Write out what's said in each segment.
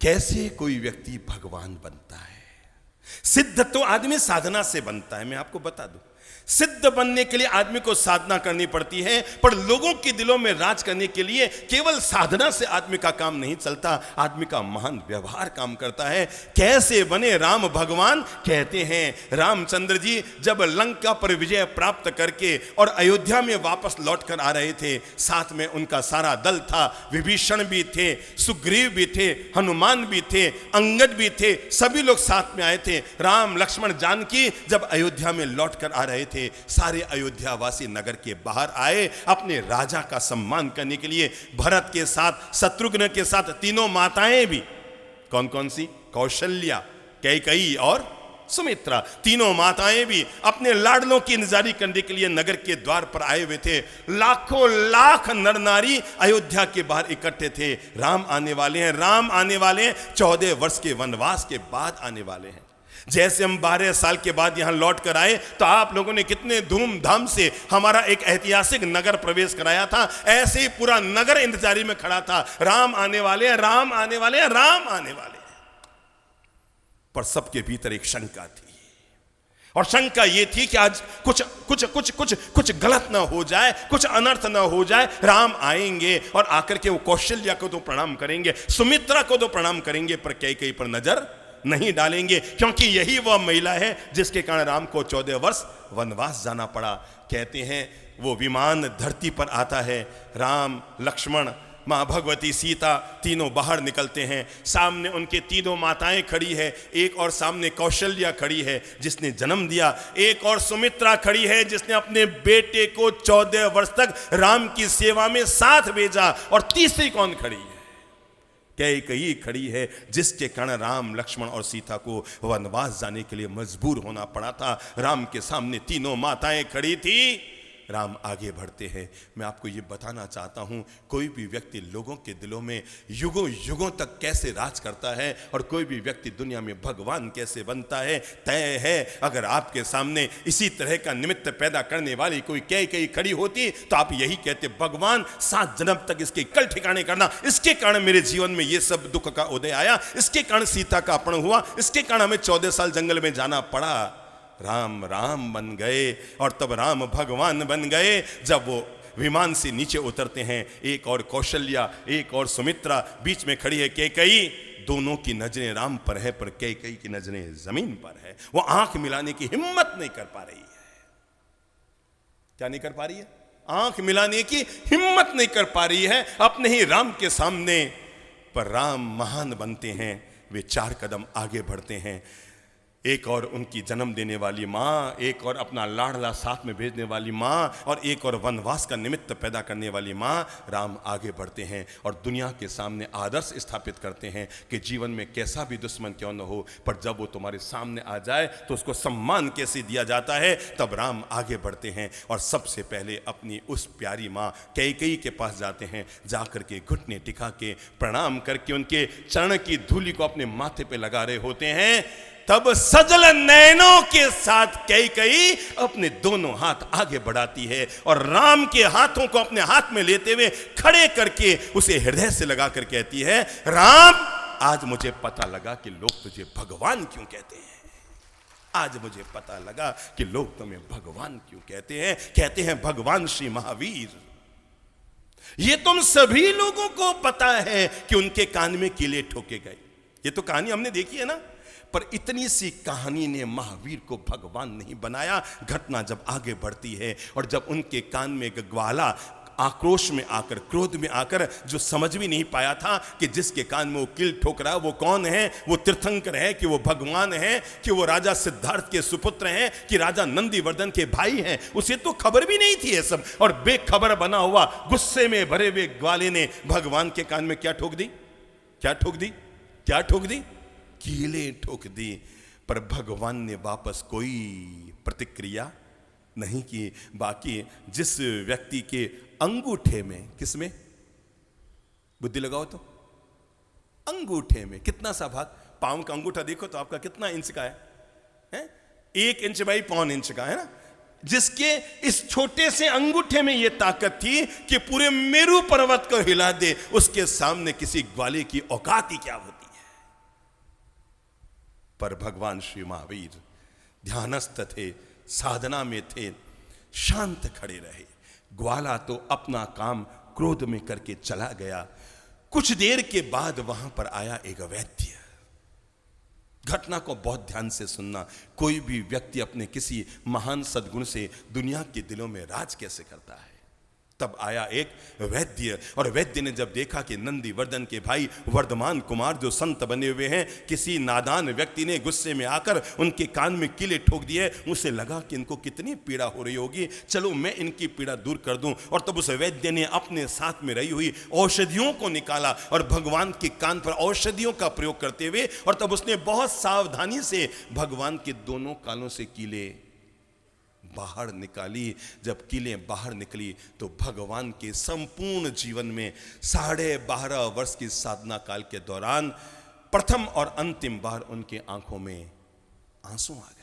कैसे कोई व्यक्ति भगवान बनता है। सिद्ध तो आदमी साधना से बनता है। मैं आपको बता दूं, सिद्ध बनने के लिए आदमी को साधना करनी पड़ती है, पर लोगों के दिलों में राज करने के लिए केवल साधना से आदमी का काम नहीं चलता, आदमी का महान व्यवहार काम करता है। कैसे बने राम भगवान? कहते हैं रामचंद्र जी जब लंका पर विजय प्राप्त करके और अयोध्या में वापस लौट कर आ रहे थे, साथ में उनका सारा दल था। विभीषण भी थे, सुग्रीव भी थे, हनुमान भी थे, अंगद भी थे, सभी लोग साथ में आए थे। राम लक्ष्मण जानकी जब अयोध्या में लौट कर आ रहे थे, सारे अयोध्यावासी नगर के बाहर आए अपने राजा का सम्मान करने के लिए। भरत के साथ, शत्रुघ्न के साथ तीनों माताएं भी, कौन कौन सी? कौशल्या, कैकेयी और सुमित्रा, तीनों माताएं भी अपने लाडलों की इंतजारी करने के लिए नगर के द्वार पर आए हुए थे। लाखों लाख नर नारी अयोध्या के बाहर इकट्ठे थे। राम आने वाले हैं, राम आने वाले हैं, 14 वर्ष के वनवास के बाद आने वाले हैं। जैसे हम 12 साल के बाद यहां लौट कर आए तो आप लोगों ने कितने धूमधाम से हमारा एक ऐतिहासिक नगर प्रवेश कराया था, ऐसे ही पूरा नगर इंतजारी में खड़ा था। राम आने वाले हैं, राम आने वाले हैं, राम आने वाले हैं। पर सबके भीतर एक शंका थी, और शंका यह थी कि आज कुछ गलत ना हो जाए, कुछ अनर्थ ना हो जाए। राम आएंगे और आकर के वो कौशल्या को तो प्रणाम करेंगे, सुमित्रा को तो प्रणाम करेंगे, पर कैकेयी पर नजर नहीं डालेंगे, क्योंकि यही वह महिला है जिसके कारण राम को 14 वर्ष वनवास जाना पड़ा। कहते हैं वो विमान धरती पर आता है, राम लक्ष्मण माँ भगवती सीता तीनों बाहर निकलते हैं। सामने उनके तीनों माताएं खड़ी है, एक और सामने कौशल्या खड़ी है जिसने जन्म दिया, एक और सुमित्रा खड़ी है जिसने अपने बेटे को 14 वर्ष तक राम की सेवा में साथ भेजा, और तीसरी कौन खड़ी है? कैकेयी खड़ी है जिसके कारण राम लक्ष्मण और सीता को वनवास जाने के लिए मजबूर होना पड़ा था। राम के सामने तीनों माताएं खड़ी थी। राम आगे बढ़ते हैं। मैं आपको ये बताना चाहता हूँ, कोई भी व्यक्ति लोगों के दिलों में युगों युगों तक कैसे राज करता है और कोई भी व्यक्ति दुनिया में भगवान कैसे बनता है, तय है। अगर आपके सामने इसी तरह का निमित्त पैदा करने वाली कोई कैकेयी खड़ी होती तो आप यही कहते, भगवान 7 जन्म तक इसके कल ठिकाने करना, इसके कारण मेरे जीवन में ये सब दुख का उदय आया, इसके कारण सीता का अपहरण हुआ, इसके कारण हमें 14 साल जंगल में जाना पड़ा। राम राम बन गए, और तब राम भगवान बन गए जब वो विमान से नीचे उतरते हैं। एक और कौशल्या, एक और सुमित्रा, बीच में खड़ी है कैकेयी। दोनों की नजरें राम पर है, पर कैकेयी की नजरें जमीन पर है। वो आंख मिलाने की हिम्मत नहीं कर पा रही है। क्या नहीं कर पा रही है? आंख मिलाने की हिम्मत नहीं कर पा रही है अपने ही राम के सामने। पर राम महान बनते हैं, वे 4 कदम आगे बढ़ते हैं। एक और उनकी जन्म देने वाली माँ, एक और अपना लाडला साथ में भेजने वाली माँ, और एक और वनवास का निमित्त पैदा करने वाली माँ। राम आगे बढ़ते हैं और दुनिया के सामने आदर्श स्थापित करते हैं कि जीवन में कैसा भी दुश्मन क्यों न हो, पर जब वो तुम्हारे सामने आ जाए तो उसको सम्मान कैसे दिया जाता है। तब राम आगे बढ़ते हैं और सबसे पहले अपनी उस प्यारी माँ कैकेयी के पास जाते हैं। जाकर के घुटने टिका के प्रणाम करके उनके चरण की धूलि को अपने माथे पे लगा रहे होते हैं। तब सजल नैनों के साथ कैकेयी अपने दोनों हाथ आगे बढ़ाती है और राम के हाथों को अपने हाथ में लेते हुए खड़े करके उसे हृदय से लगा कर कहती है, राम आज मुझे पता लगा कि लोग तुझे भगवान क्यों कहते हैं। आज मुझे पता लगा कि लोग तुम्हें भगवान क्यों कहते हैं। कहते हैं भगवान श्री महावीर। ये तुम सभी लोगों को पता है कि उनके कान में कीले ठोके गए। ये तो कहानी हमने देखी है ना, पर इतनी सी कहानी ने महावीर को भगवान नहीं बनाया। घटना जब आगे बढ़ती है और जब उनके कान में ग्वाला आक्रोश में आकर, क्रोध में आकर, जो समझ भी नहीं पाया था कि जिसके कान में वो कील ठोक रहा वो कौन है, वो तीर्थंकर है कि वो भगवान है, कि वो राजा सिद्धार्थ के सुपुत्र हैं, कि राजा नंदीवर्धन के भाई हैं, उसे तो खबर भी नहीं थी ये सब। और बेखबर बना हुआ गुस्से में भरे हुए ग्वाले ने भगवान के कान में क्या ठोक दी? क्या ठोक दी? क्या ठोक दी? कीले ठोक दी। पर भगवान ने वापस कोई प्रतिक्रिया नहीं की। बाकी जिस व्यक्ति के अंगूठे में, किसमें बुद्धि लगाओ तो, अंगूठे में कितना सा भाग, पांव का अंगूठा देखो तो आपका कितना इंच का है? 1 इंच बाई पौन इंच का है ना। जिसके इस छोटे से अंगूठे में यह ताकत थी कि पूरे मेरू पर्वत को हिला दे, उसके सामने किसी ग्वाले की औकात ही क्या होती है। पर भगवान श्री महावीर ध्यानस्थ थे, साधना में थे, शांत खड़े रहे। ग्वाला तो अपना काम क्रोध में करके चला गया। कुछ देर के बाद वहां पर आया एक वैद्य। घटना को बहुत ध्यान से सुनना। कोई भी व्यक्ति अपने किसी महान सद्गुण से दुनिया के दिलों में राज कैसे करता है। तब आया एक वैद्य, और वैद्य ने जब देखा कि नंदीवर्धन के भाई वर्धमान कुमार जो संत बने हुए हैं, किसी नादान व्यक्ति ने गुस्से में आकर उनके कान में कीले ठोक दिए, उसे लगा कि इनको कितनी पीड़ा हो रही होगी, चलो मैं इनकी पीड़ा दूर कर दूं। और तब उस वैद्य ने अपने साथ में रही हुई औषधियों को निकाला और भगवान के कान पर औषधियों का प्रयोग करते हुए, और तब उसने बहुत सावधानी से भगवान के दोनों कानों से कीले बाहर निकाली। जब कीलें बाहर निकली तो भगवान के संपूर्ण जीवन में 12.5 वर्ष की साधना काल के दौरान प्रथम और अंतिम बार उनके आंखों में आंसू आ गए।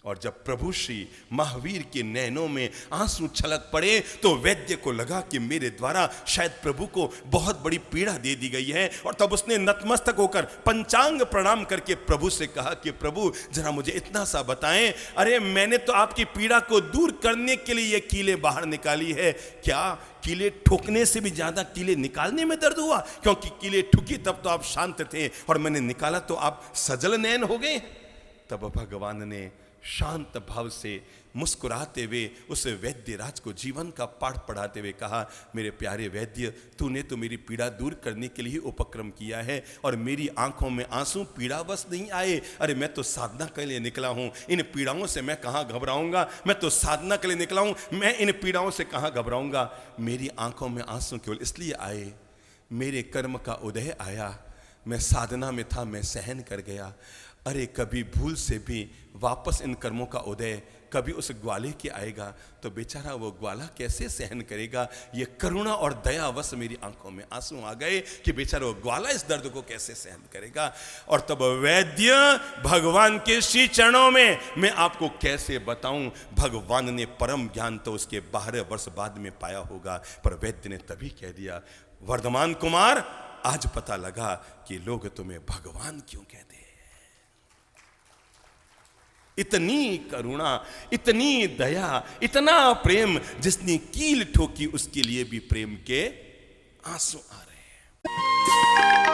और जब प्रभु श्री महावीर के नैनों में आंसू छलक पड़े तो वैद्य को लगा कि मेरे द्वारा शायद प्रभु को बहुत बड़ी पीड़ा दे दी गई है। और तब उसने नतमस्तक होकर पंचांग प्रणाम करके प्रभु से कहा कि प्रभु जरा मुझे इतना सा बताएं, अरे मैंने तो आपकी पीड़ा को दूर करने के लिए ये कीले बाहर निकाली है, क्या कीले ठोकने से भी ज्यादा कीले निकालने में दर्द हुआ? क्योंकि कीले ठुकी तब तो आप शांत थे और मैंने निकाला तो आप सजल नैन हो गए। तब भगवान ने शांत भाव से मुस्कुराते हुए उस वैद्य राज को जीवन का पाठ पढ़ाते हुए कहा, मेरे प्यारे वैद्य, तूने तो मेरी पीड़ा दूर करने के लिए उपक्रम किया है और मेरी आंखों में आंसू पीड़ावश नहीं आए। अरे मैं तो साधना के लिए निकला हूं, इन पीड़ाओं से मैं कहां घबराऊंगा। मैं तो साधना के लिए निकला हूं, मैं इन पीड़ाओं से कहां घबराऊंगा। मेरी आंखों में आंसू केवल इसलिए आए, मेरे कर्म का उदय आया, मैं साधना में था, मैं सहन कर गया। अरे कभी भूल से भी वापस इन कर्मों का उदय कभी उस ग्वाले के आएगा तो बेचारा वो ग्वाला कैसे सहन करेगा। ये करुणा और दयावश मेरी आंखों में आंसू आ गए कि बेचारा वो ग्वाला इस दर्द को कैसे सहन करेगा। और तब वैद्य भगवान के श्री चरणों में, मैं आपको कैसे बताऊं, भगवान ने परम ज्ञान तो उसके 12 वर्ष बाद में पाया होगा, पर वैद्य ने तभी कह दिया, वर्धमान कुमार, आज पता लगा कि लोग तुम्हें भगवान क्यों कहते हैं। इतनी करुणा, इतनी दया, इतना प्रेम, जिसने कील ठोकी उसके लिए भी प्रेम के आंसू आ रहे हैं।